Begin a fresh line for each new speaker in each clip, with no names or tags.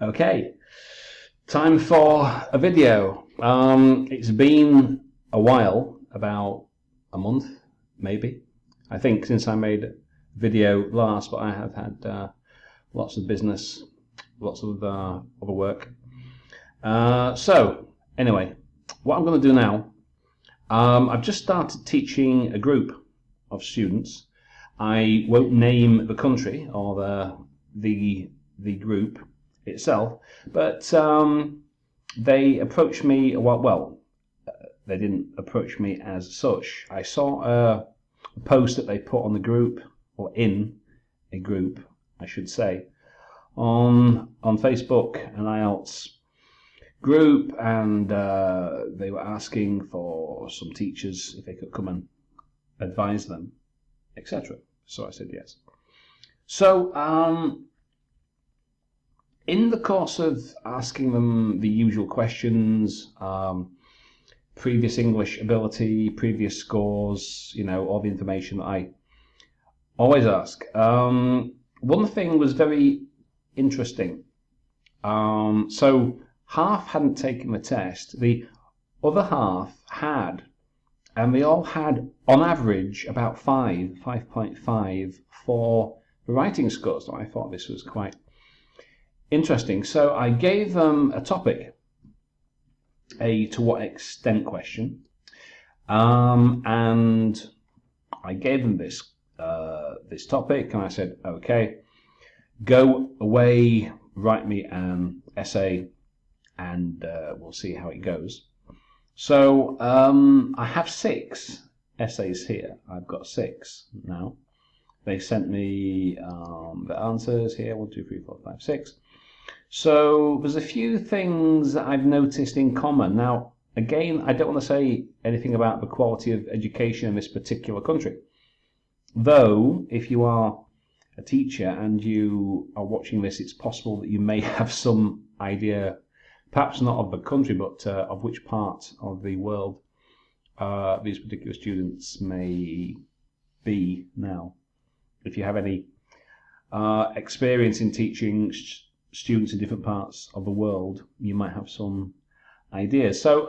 Okay, time for a video. It's been a while, about a month, maybe. I think since I made a video last, but I have had lots of business, lots of other work. So anyway, what I'm going to do now, I've just started teaching a group of students. I won't name the country or the group itself, but they approached me. Well, they didn't approach me as such. I saw a post that they put on the group, or in a group, I should say, on Facebook, an IELTS group, and they were asking for some teachers if they could come and advise them, etc. So I said yes. So in the course of asking them the usual questions, previous English ability, previous scores, all the information that I always ask, one thing was very interesting. So half hadn't taken the test, the other half had, and they all had on average about 5.5 for the writing scores. So I thought this was quite interesting. So I gave them a topic, a to what extent question, and I gave them this topic, and I said, okay, go away, write me an essay, and we'll see how it goes. So I have 6 essays here. I've got 6 now. They sent me the answers here, 1, 2, 3, 4, 5, 6. So there's a few things that I've noticed in common. Now, again, I don't want to say anything about the quality of education in this particular country. Though, if you are a teacher and you are watching this, it's possible that you may have some idea, perhaps not of the country, but of which part of the world these particular students may be now. If you have any experience in teaching students in different parts of the world, you might have some ideas. So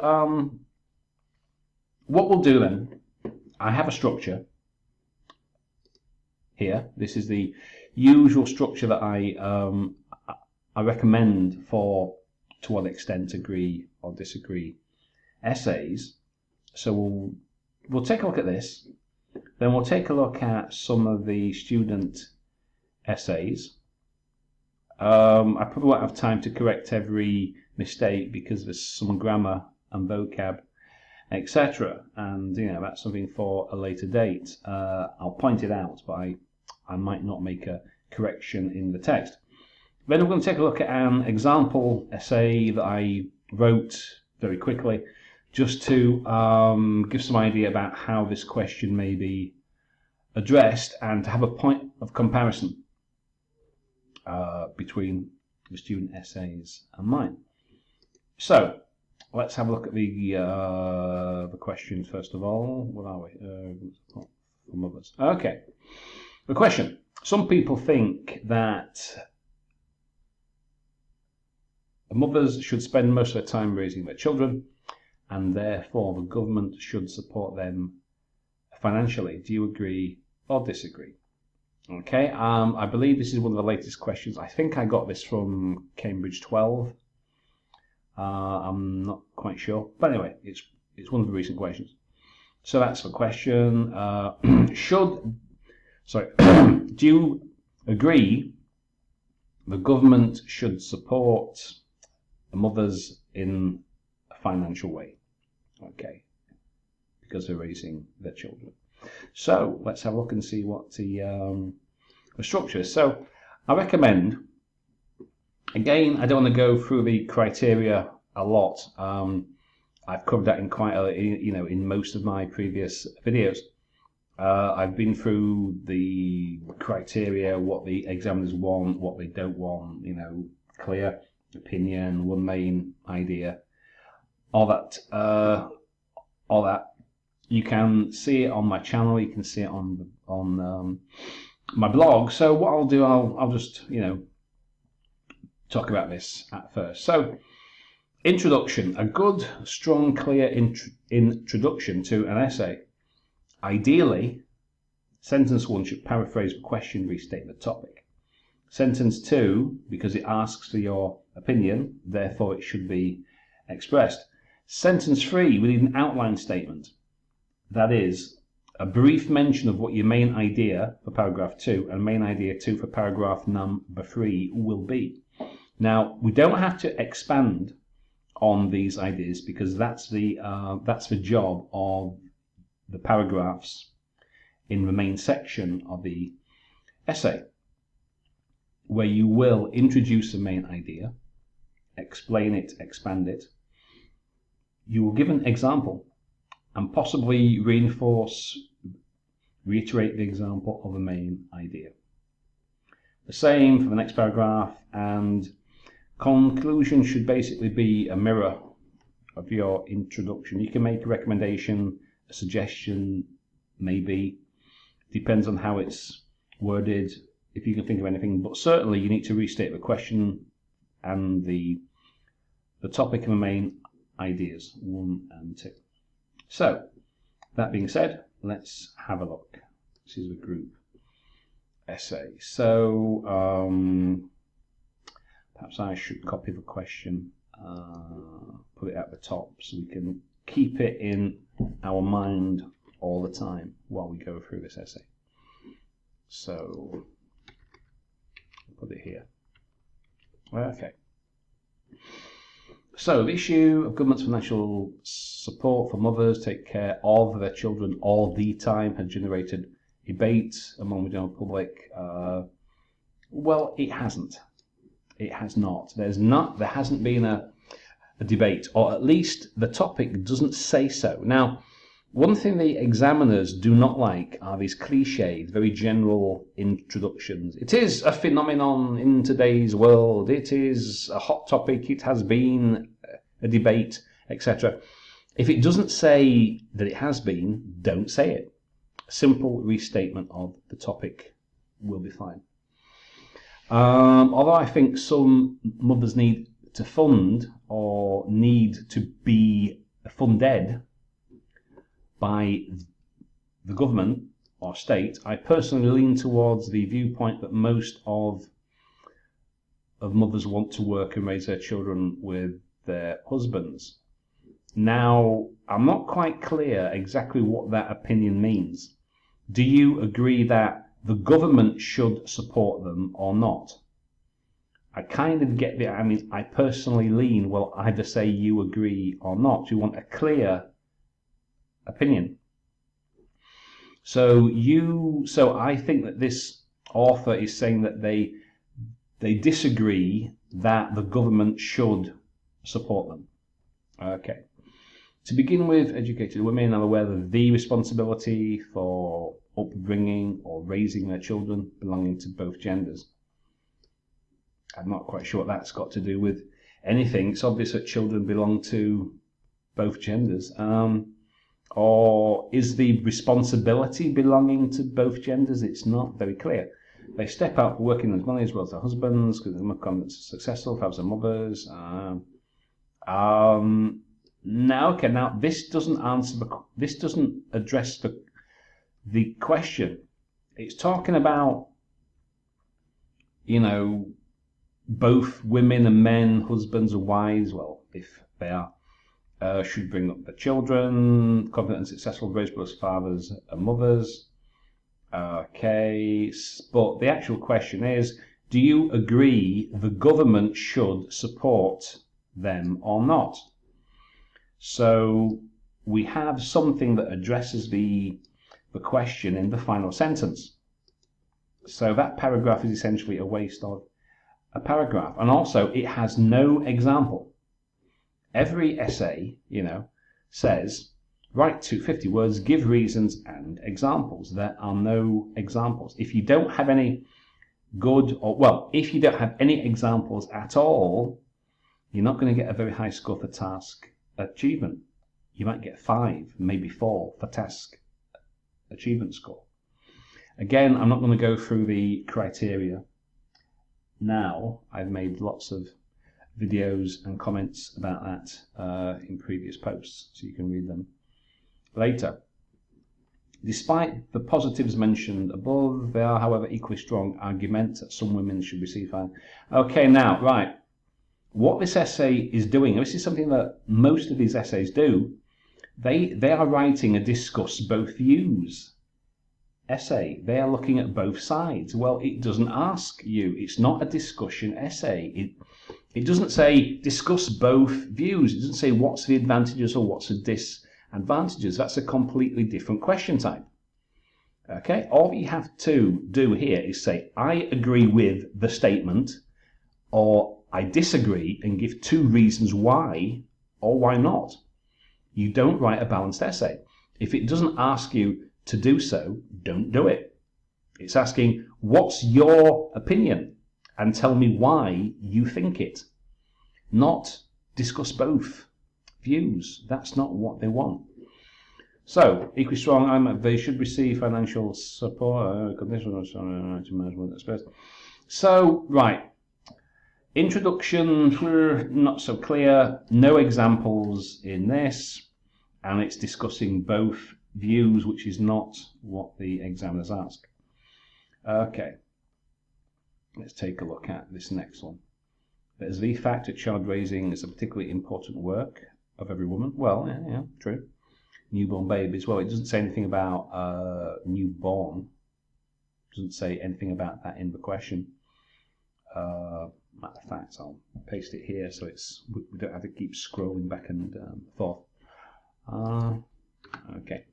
what we'll do then, I have a structure here. This is the usual structure that I recommend for to what extent agree or disagree essays. So we'll take a look at this, then we'll take a look at some of the student essays. I probably won't have time to correct every mistake because there's some grammar and vocab, etc. And that's something for a later date. I'll point it out, but I might not make a correction in the text. Then we're going to take a look at an example essay that I wrote very quickly, just to give some idea about how this question may be addressed and to have a point of comparison between the student essays and mine. So let's have a look at the questions first of all. What are we? From others. Okay. The question. Some people think that mothers should spend most of their time raising their children, and therefore the government should support them financially. Do you agree or disagree? Okay, I believe this is one of the latest questions. I think I got this from Cambridge 12. I'm not quite sure, but anyway, it's one of the recent questions. So that's the question. Do you agree the government should support mothers in a financial way? Okay, because they're raising their children. So let's have a look and see what the structure is. So I recommend, again, I don't want to go through the criteria a lot. I've covered that in quite a, in most of my previous videos. I've been through the criteria, what the examiners want, what they don't want, clear opinion, one main idea, all that. You can see it on my channel. You can see it on my blog. So what I'll do, I'll just talk about this at first. So, introduction. A good, strong, clear introduction to an essay. Ideally, sentence 1 should paraphrase the question, restate the topic. Sentence 2, because it asks for your opinion, therefore it should be expressed. Sentence 3, we need an outline statement. That is, a brief mention of what your main idea for paragraph 2 and main idea 2 for paragraph number 3 will be. Now, we don't have to expand on these ideas because that's the job of the paragraphs in the main section of the essay, where you will introduce the main idea, explain it, expand it. You will give an example and possibly reiterate the example of the main idea. The same for the next paragraph, and conclusion should basically be a mirror of your introduction. You can make a recommendation, a suggestion, maybe. Depends on how it's worded, if you can think of anything, but certainly you need to restate the question and the topic and the main ideas 1 and 2. So, that being said, let's have a look. This is the group essay. So, perhaps I should copy the question, put it at the top so we can keep it in our mind all the time while we go through this essay. So, put it here. Okay. So, the issue of government's financial support for mothers to take care of their children all the time has generated debate among the general public. Well, it hasn't. It has not. There hasn't been a debate, or at least the topic doesn't say so. Now, one thing the examiners do not like are these cliches, very general introductions. It is a phenomenon in today's world. It is a hot topic. It has been a debate, etc. If it doesn't say that it has been, don't say it. A simple restatement of the topic will be fine. Although I think some mothers need to fund or need to be funded by the government or state, I personally lean towards the viewpoint that most of mothers want to work and raise their children with their husbands. Now, I'm not quite clear exactly what that opinion means. Do you agree that the government should support them or not? I kind of get the, I personally lean, well, either say you agree or not. You want a clear opinion. So I think that this author is saying that they disagree that the government should support them. Okay. To begin with, educated women are aware of the responsibility for upbringing or raising their children belonging to both genders. I'm not quite sure what that's got to do with anything. It's obvious that children belong to both genders. Or is the responsibility belonging to both genders? It's not very clear. They step out for working as money as well as their husbands because they're more successful, fathers and mothers. Now this doesn't address the question. It's talking about, both women and men, husbands and wives, well, if they are, should bring up their children, confident and successful, raised both fathers and mothers. Okay, but the actual question is, do you agree the government should support them or not? So we have something that addresses the question in the final sentence. So that paragraph is essentially a waste of a paragraph. And also, it has no example. Every essay, says, write to 50 words, give reasons and examples. There are no examples. If you don't have any if you don't have any examples at all, you're not going to get a very high score for task achievement. You might get 5, maybe 4 for task achievement score. Again, I'm not going to go through the criteria. now. I've made lots of videos and comments about that in previous posts, so you can read them later. Despite the positives mentioned above, there are, however, equally strong arguments that some women should receive financial. Okay, now, right. What this essay is doing, this is something that most of these essays do, they are writing a discuss both views essay. They are looking at both sides. Well, it doesn't ask you. It's not a discussion essay. It doesn't say discuss both views. It doesn't say what's the advantages or what's the disadvantages. That's a completely different question type. Okay, all you have to do here is say, I agree with the statement, or I disagree, and give 2 reasons why or why not. You don't write a balanced essay. If it doesn't ask you to do so, don't do it. It's asking, what's your opinion? And tell me why you think it. Not discuss both views. That's not what they want. So, equally strong, they should receive financial support. So, right. Introduction, not so clear. No examples in this. And it's discussing both views, which is not what the examiners ask. Okay. Let's take a look at this next one. There's the fact that child raising is a particularly important work of every woman. Well, yeah, true. Newborn babies. Well, it doesn't say anything about newborn. It doesn't say anything about that in the question. Matter of fact, I'll paste it here so we don't have to keep scrolling back and forth. Okay.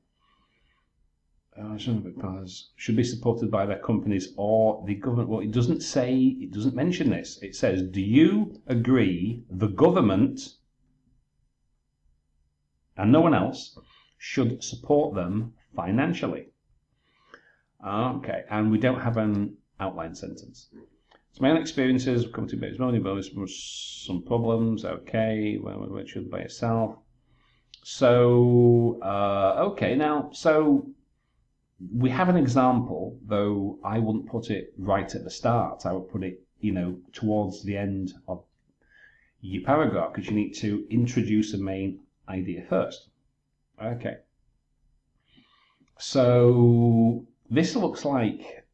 Should be supported by their companies or the government. Well, it doesn't mention this. It says, do you agree the government and no one else should support them financially? Okay, and we don't have an outline sentence. So my own experiences come to base money, but some problems. Okay, well, it should by itself. So okay, now so we have an example, though I wouldn't put it right at the start. I would put it, towards the end of your paragraph, because you need to introduce a main idea first. Okay. So this looks like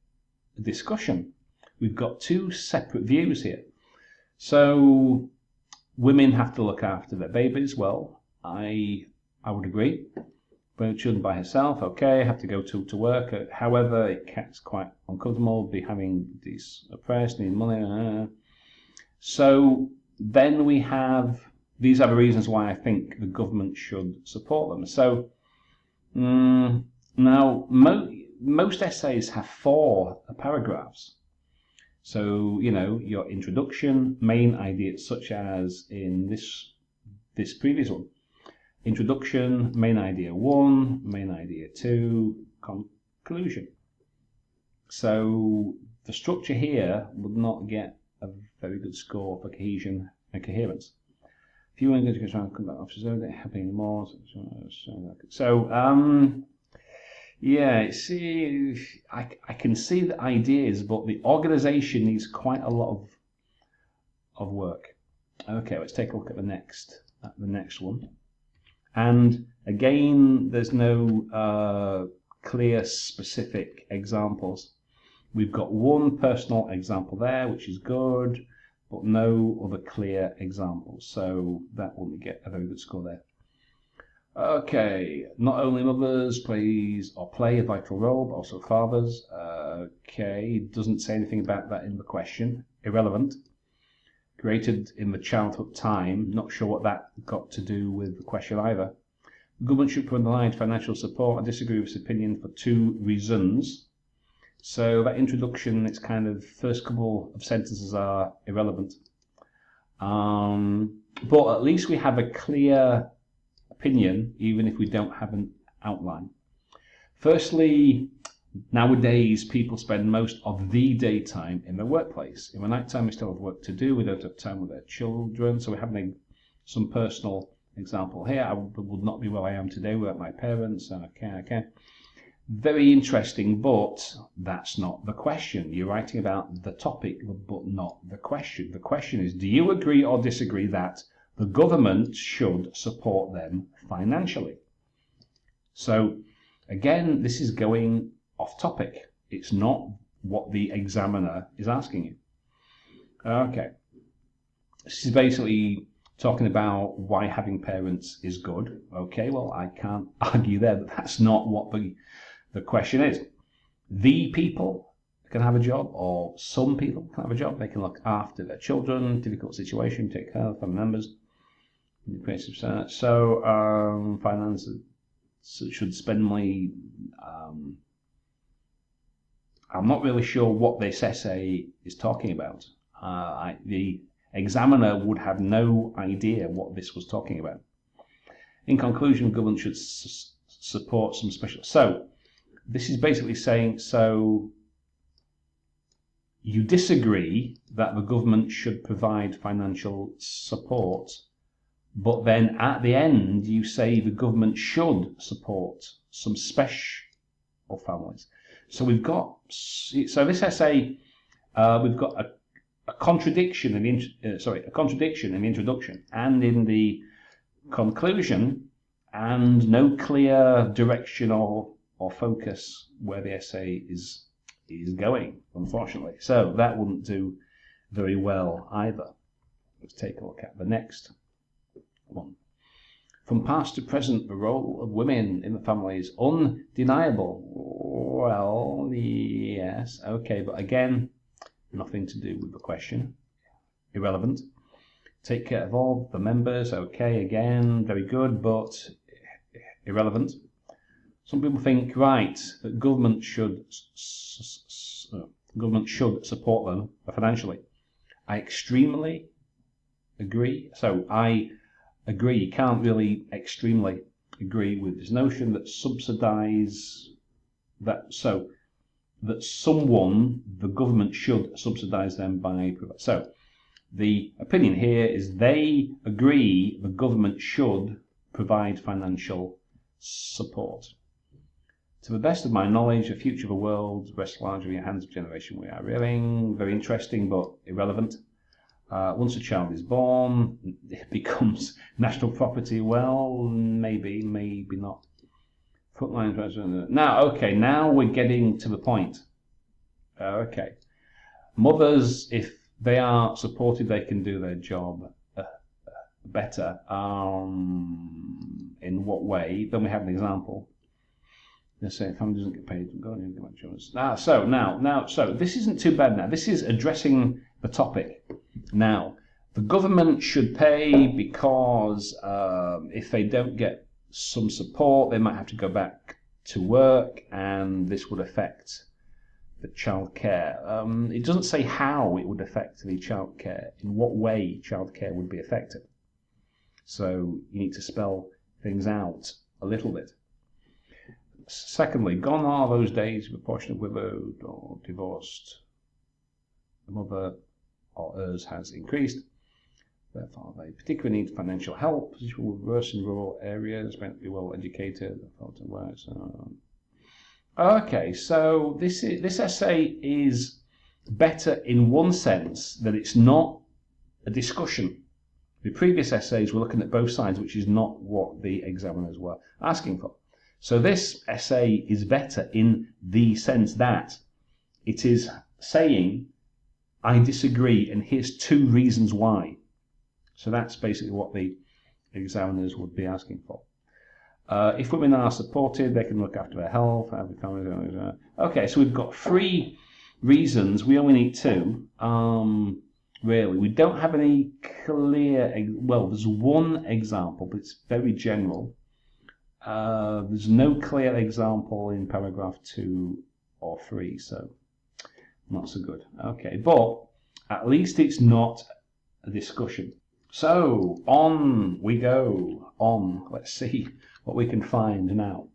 a discussion. We've got 2 separate views here. So women have to look after their babies. Well, I would agree. But children by herself, okay, have to go to work. However, it gets quite uncomfortable, be having these oppressed, need money. So then we have, these are the reasons why I think the government should support them. So now most essays have 4 paragraphs. So, your introduction, main ideas, such as in this previous one. Introduction, main idea 1, main idea 2, conclusion. So the structure here would not get a very good score for cohesion and coherence. If you want to go to control, come back off, so they're happening more. So, yeah, see, I can see the ideas, but the organization needs quite a lot of work. Okay, let's take a look at the next one. And again, there's no clear, specific examples. We've got 1 personal example there, which is good, but no other clear examples. So that wouldn't get a very good score there. Okay, not only mothers play a vital role, but also fathers. Okay, doesn't say anything about that in the question. Irrelevant. Created in the childhood time. Not sure what that got to do with the question either. The government should provide financial support. I disagree with this opinion for 2 reasons. So that introduction, its kind of first couple of sentences are irrelevant. But at least we have a clear opinion, even if we don't have an outline. Firstly, nowadays people spend most of the daytime in their workplace. In the night time we still have work to do, we don't have time with their children, so we're having some personal example here. I would not be where I am today without my parents. Okay. Very interesting, but that's not the question. You're writing about the topic, but not the question. The question is, do you agree or disagree that the government should support them financially? So, again, this is going off topic. It's not what the examiner is asking you. Okay. This is basically talking about why having parents is good. Okay, well, I can't argue there, but that's not what the question is. The people can have a job, or some people can have a job. They can look after their children, difficult situation, take care of family members. So, finance should spend money. I'm not really sure what this essay is talking about. The examiner would have no idea what this was talking about. In conclusion, government should support some special. So, this is basically saying, so you disagree that the government should provide financial support, but then at the end you say the government should support some special families. So we've got, so this essay, we've got a contradiction in the introduction and in the conclusion, and no clear direction or focus where the essay is going, unfortunately. So that wouldn't do very well either. Let's take a look at the next one. From past to present, the role of women in the family is undeniable. Well, yes, okay, but again, nothing to do with the question. Irrelevant. Take care of all the members. Okay, again, very good, but irrelevant. Some people think, right, that government should support them financially. I extremely agree. So I agree. You can't really extremely agree with this notion that subsidise that. So that the government should subsidise them by. So the opinion here is they agree the government should provide financial support. To the best of my knowledge, the future of the world rests largely in the hands of the generation we are rearing. Very interesting, but irrelevant. Once a child is born, it becomes national property. Well, maybe, maybe not. Frontline. Now, okay, now we're getting to the point. Okay. Mothers, if they are supported, they can do their job better. In what way? Then we have an example. Let's say family doesn't get paid, go on and get insurance. So this isn't too bad now. This is addressing the topic. Now, the government should pay because if they don't get some support, they might have to go back to work, and this would affect the childcare. It doesn't say how it would affect the childcare, in what way childcare would be affected. So you need to spell things out a little bit. Secondly, gone are those days of a portion of widowed or divorced. The mother or hers has increased. Therefore, they particularly need financial help. Position will reverse in rural areas, meant to be well educated. Okay, so this essay is better in one sense, that it's not a discussion. The previous essays were looking at both sides, which is not what the examiners were asking for. So this essay is better in the sense that it is saying, I disagree, and here's 2 reasons why. So that's basically what the examiners would be asking for. If women are supported, they can look after their health. Okay, so we've got 3 reasons. We only need 2. Really, we don't have any clear. Well, there's one example, but it's very general. There's no clear example in paragraph 2 or 3, so not so good. Okay, but at least it's not a discussion. So on we go. Let's see what we can find now.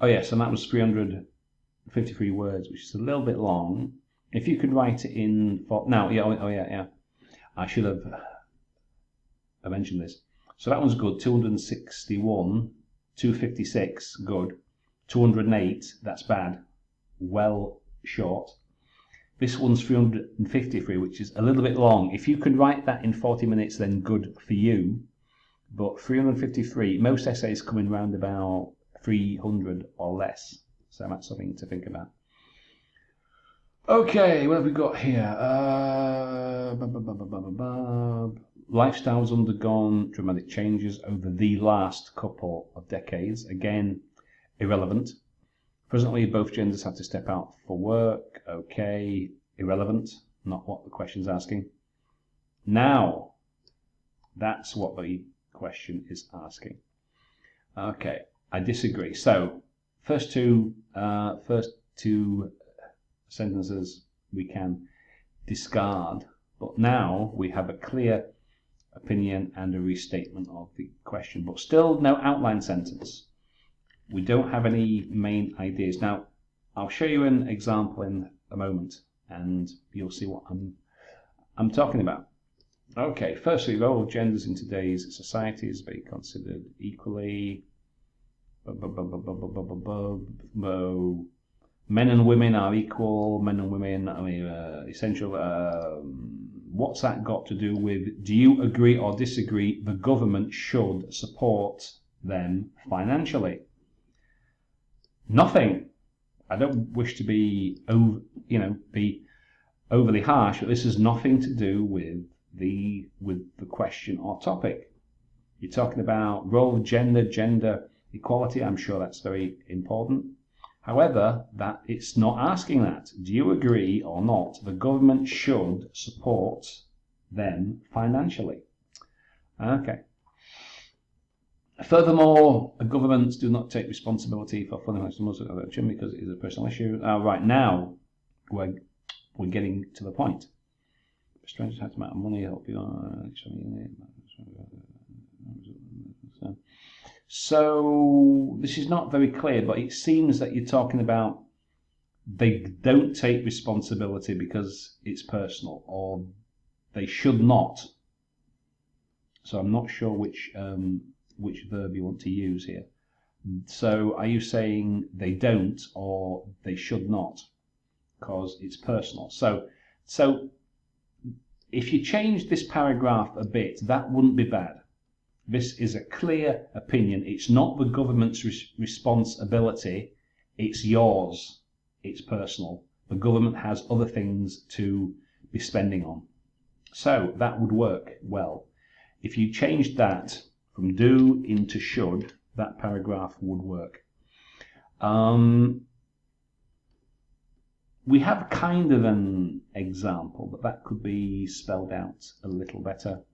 Oh yes, and that was 353 words, which is a little bit long. If you could write it in for now, yeah. I should have mentioned this. So that one's good. 261, 256, good. 208, that's bad, well short. This one's 353, which is a little bit long. If you can write that in 40 minutes, then good for you. But 353, most essays come in round about 300 or less. So that's something to think about. Okay, what have we got here? Lifestyle's undergone dramatic changes over the last couple of decades. Again, irrelevant. Presently, both genders have to step out for work. Okay, irrelevant. Not what the question's asking. Now, that's what the question is asking. Okay, I disagree. So, first two sentences we can discard, but now we have a clear opinion and a restatement of the question, but still no outline sentence. We don't have any main ideas. Now, I'll show you an example in a moment, and you'll see what I'm talking about. Okay, firstly, role of genders in today's society is being considered equally. Men and women are equal. Men and women are essential. What's that got to do with? Do you agree or disagree? The government should support them financially. Nothing. I don't wish to be overly harsh, but this has nothing to do with the question or topic. You're talking about role of gender equality. I'm sure that's very important. However, that it's not asking that. Do you agree or not? The government should support them financially. Okay. Furthermore, governments do not take responsibility for fundamental Muslim religion because it is a personal issue. Right now, we're getting to the point. Strangers have to make money, help you. So this is not very clear, but it seems that you're talking about they don't take responsibility because it's personal, or they should not. So I'm not sure which verb you want to use here. So are you saying they don't or they should not because it's personal? So if you change this paragraph a bit, that wouldn't be bad. This is a clear opinion. It's not the government's responsibility. It's yours. It's personal. The government has other things to be spending on. So that would work well. If you changed that from do into should, that paragraph would work. We have kind of an example, but that could be spelled out a little better.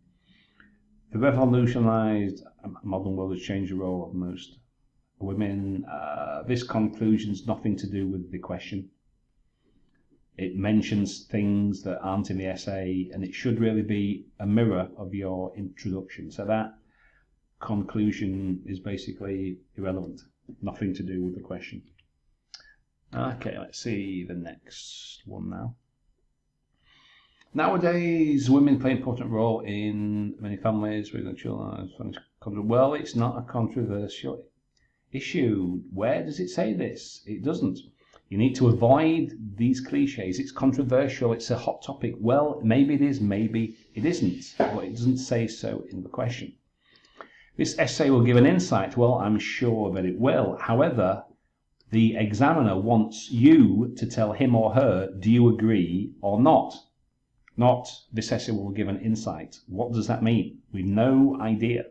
The revolutionized modern world has changed the role of most women. This conclusion's nothing to do with the question. It mentions things that aren't in the essay, and it should really be a mirror of your introduction. So that conclusion is basically irrelevant. Nothing to do with the question. Okay, let's see the next one now. Nowadays, women play an important role in many families. Well, it's not a controversial issue. Where does it say this? It doesn't. You need to avoid these cliches. It's controversial. It's a hot topic. Well, maybe it is, maybe it isn't. But it doesn't say so in the question. This essay will give an insight. Well, I'm sure that it will. However, the examiner wants you to tell him or her, do you agree or not? Not, this essay will give an insight. What does that mean? We've no idea.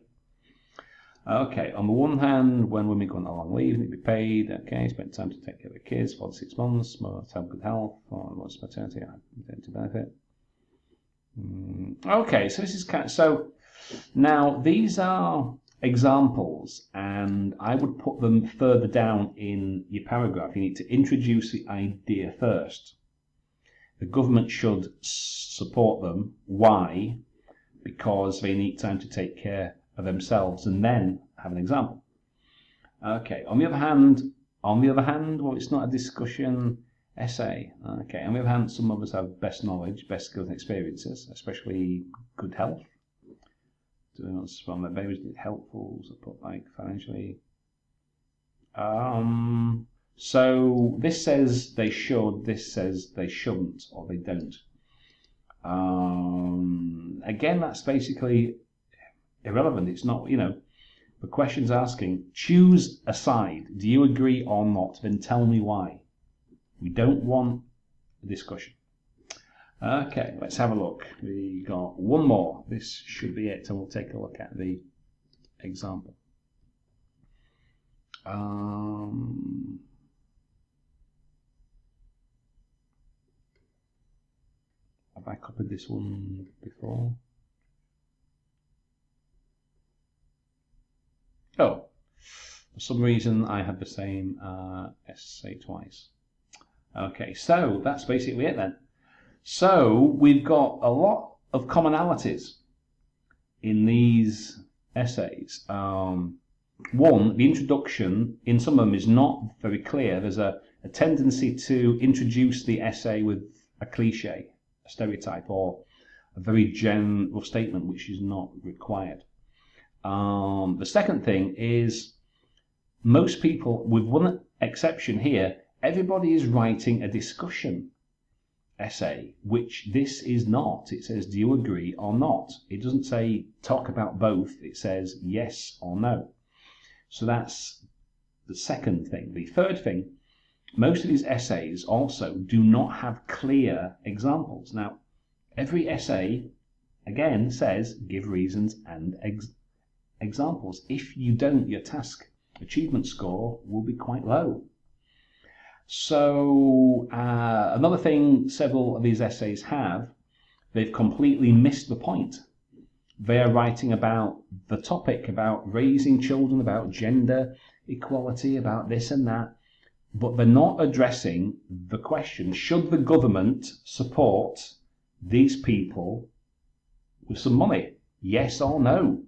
Okay, on the one hand, when women go on a long leave, they be paid. Okay, spend time to take care of the kids for 6 months, more to have good health, or what's maternity benefit. Okay, so this is kind of, so now these are examples, and I would put them further down in your paragraph. You need to introduce the idea first. The government should support them. Why? Because they need time to take care of themselves, and then have an example. Okay. On the other hand, well, it's not a discussion essay. Okay. On the other hand, some of us have best knowledge, best skills and experiences, especially good health. Doing what's from their babies, helpful. So put like financially. So this says they should, this says they shouldn't, or they don't. Again, that's basically irrelevant. It's not, the question's asking, choose a side. Do you agree or not? Then tell me why. We don't want a discussion. Okay, let's have a look. We got one more. This should be it, and we'll take a look at the example. Have I copied this one before? Oh, for some reason I had the same essay twice. Okay, so that's basically it then. So we've got a lot of commonalities in these essays. One, the introduction in some of them is not very clear. There's a tendency to introduce the essay with a cliche, a stereotype, or a very general statement which is not required. The second thing is most people, with one exception here, everybody is writing a discussion essay, which this is not. It says, do you agree or not? It doesn't say talk about both. It says yes or no. So that's the second thing. The third thing, most of these essays also do not have clear examples. Now, every essay, again, says give reasons and examples. If you don't, your task achievement score will be quite low. So another thing several of these essays have, they've completely missed the point. They are writing about the topic, about raising children, about gender equality, about this and that, but they're not addressing the question, should the government support these people with some money? Yes or no?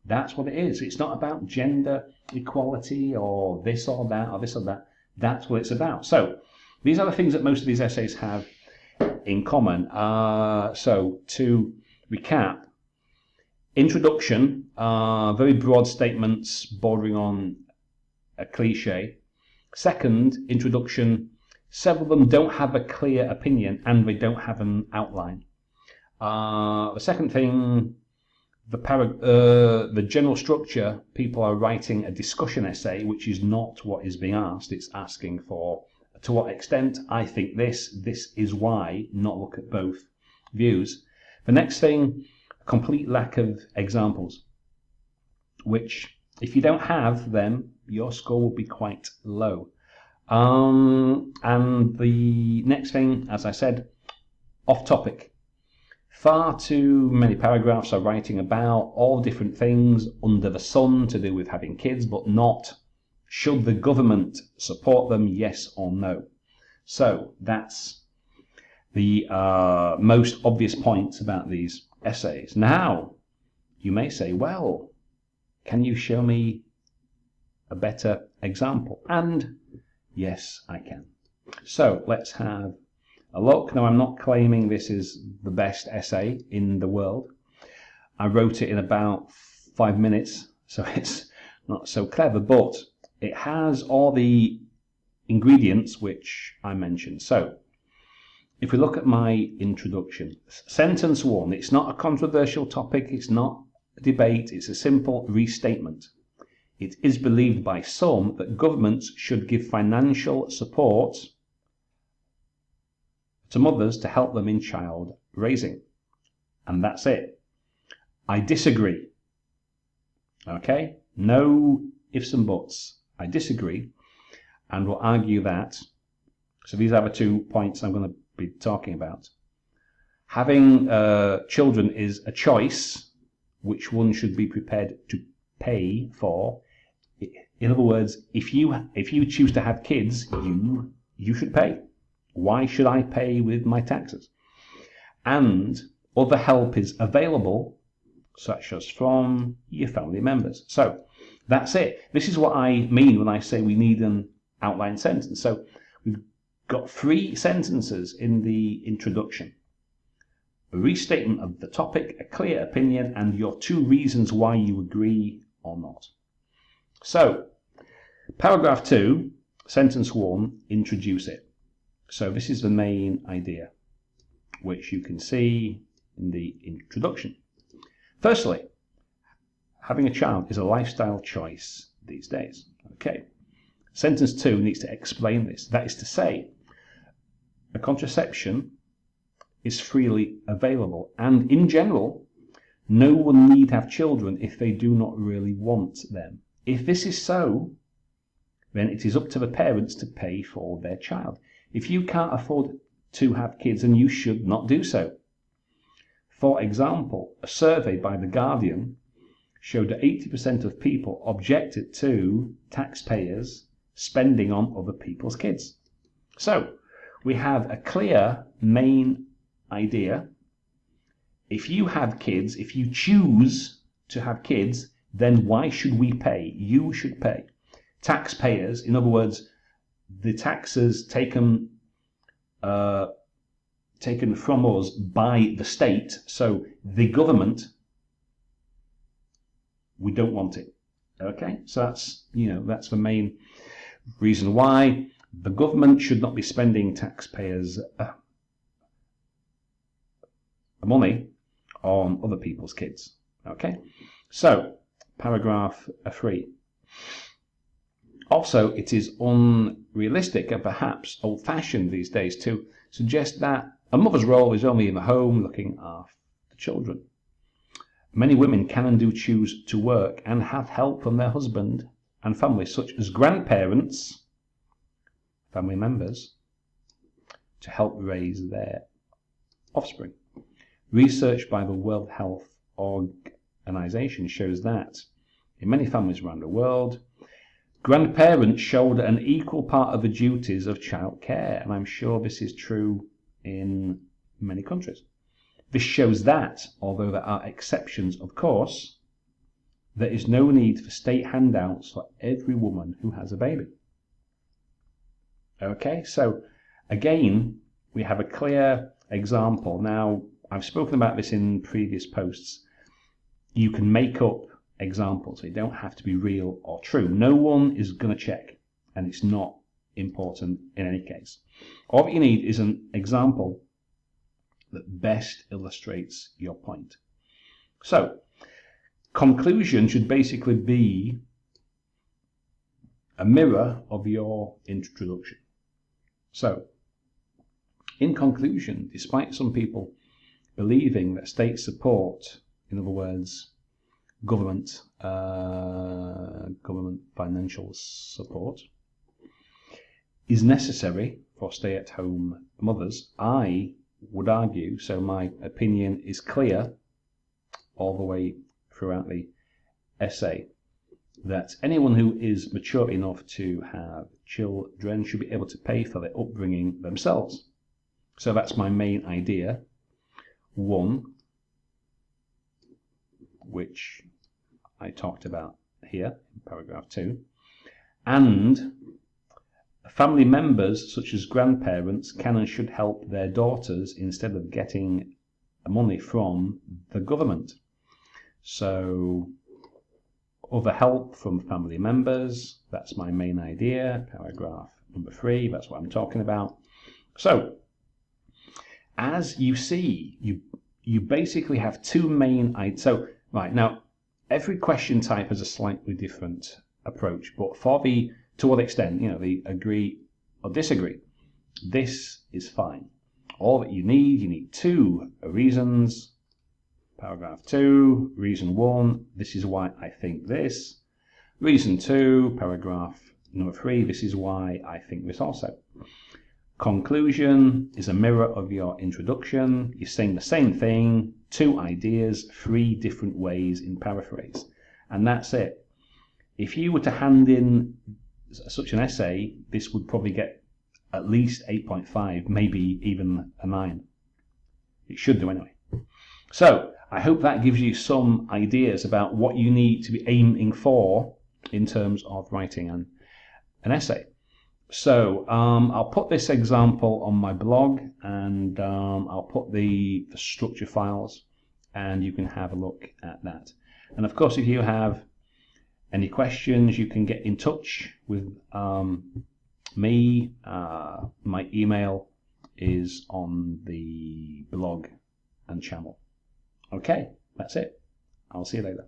That's what it is. It's not about gender equality or this or that or this or that. That's what it's about. So these are the things that most of these essays have in common. So to recap, introduction, very broad statements bordering on a cliche. Second, introduction, several of them don't have a clear opinion and they don't have an outline. The second thing, the general structure, people are writing a discussion essay, which is not what is being asked. It's asking for, to what extent I think this is why, not look at both views. The next thing, complete lack of examples, which if you don't have them, your score will be quite low. And the next thing, as I said, off topic. Far too many paragraphs are writing about all different things under the sun to do with having kids, but not should the government support them, yes or no. So that's the most obvious points about these essays. Now, you may say, well, can you show me a better example? And yes, I can. So let's have a look. Now, I'm not claiming this is the best essay in the world. I wrote it in about 5 minutes, so it's not so clever, but it has all the ingredients which I mentioned. So if we look at my introduction, sentence 1, it's not a controversial topic, it's not a debate, it's a simple restatement. It is believed by some that governments should give financial support to mothers to help them in child raising. And that's it. I disagree. Okay? No ifs and buts. I disagree. And we'll argue that. So these are the 2 points I'm going to be talking about. Having children is a choice which one should be prepared to pay for. In other words, if you choose to have kids, you should pay. Why should I pay with my taxes? And other help is available, such as from your family members. So that's it. This is what I mean when I say we need an outline sentence. So we've got 3 sentences in the introduction. A restatement of the topic, a clear opinion, and your 2 reasons why you agree or not. So Paragraph 2, sentence 1, introduce it. So this is the main idea, which you can see in the introduction. Firstly, having a child is a lifestyle choice these days. Okay. Sentence 2 needs to explain this. That is to say, a contraception is freely available, and in general, no one need have children if they do not really want them. If this is so, then it is up to the parents to pay for their child. If you can't afford to have kids, then you should not do so. For example, a survey by The Guardian showed that 80% of people objected to taxpayers spending on other people's kids. So, we have a clear main idea. If you have kids, if you choose to have kids, then why should we pay? You should pay. Taxpayers, in other words, the taxes taken from us by the state, so the government, we don't want it. Okay, so that's the main reason why the government should not be spending taxpayers' money on other people's kids. Okay, so paragraph 3. Also, it is unrealistic and perhaps old-fashioned these days to suggest that a mother's role is only in the home looking after the children. Many women can and do choose to work and have help from their husband and family, such as grandparents, family members, to help raise their offspring. Research by the World Health Organization shows that in many families around the world, grandparents shoulder an equal part of the duties of child care, and I'm sure this is true in many countries. This shows that, although there are exceptions, of course, there is no need for state handouts for every woman who has a baby. Okay, so again, we have a clear example. Now, I've spoken about this in previous posts. You can make up examples. They don't have to be real or true. No one is going to check, and it's not important in any case. All you need is an example that best illustrates your point. So, conclusion should basically be a mirror of your introduction. So, in conclusion, despite some people believing that state support, in other words, government financial support, is necessary for stay-at-home mothers, I would argue, so my opinion is clear all the way throughout the essay, that anyone who is mature enough to have children should be able to pay for their upbringing themselves. So that's my main idea. 1, which I talked about here in paragraph 2, and family members such as grandparents can and should help their daughters instead of getting money from the government. So other help from family members, that's my main idea, paragraph number 3, that's what I'm talking about. So as you see, you basically have 2 main ideas. So right now, every question type has a slightly different approach, but to what extent, the agree or disagree, this is fine. All that you need 2 reasons. Paragraph 2, reason 1, this is why I think this. Reason 2, paragraph number 3, this is why I think this also. Conclusion is a mirror of your introduction. You're saying the same thing, 2 ideas, 3 different ways in paraphrase. And that's it. If you were to hand in such an essay, this would probably get at least 8.5, maybe even a 9. It should do anyway. So I hope that gives you some ideas about what you need to be aiming for in terms of writing an essay. So I'll put this example on my blog, and I'll put the structure files, and you can have a look at that. And of course, if you have Any questions, you can get in touch with me. My email is on the blog and channel. Okay, that's it. I'll see you later.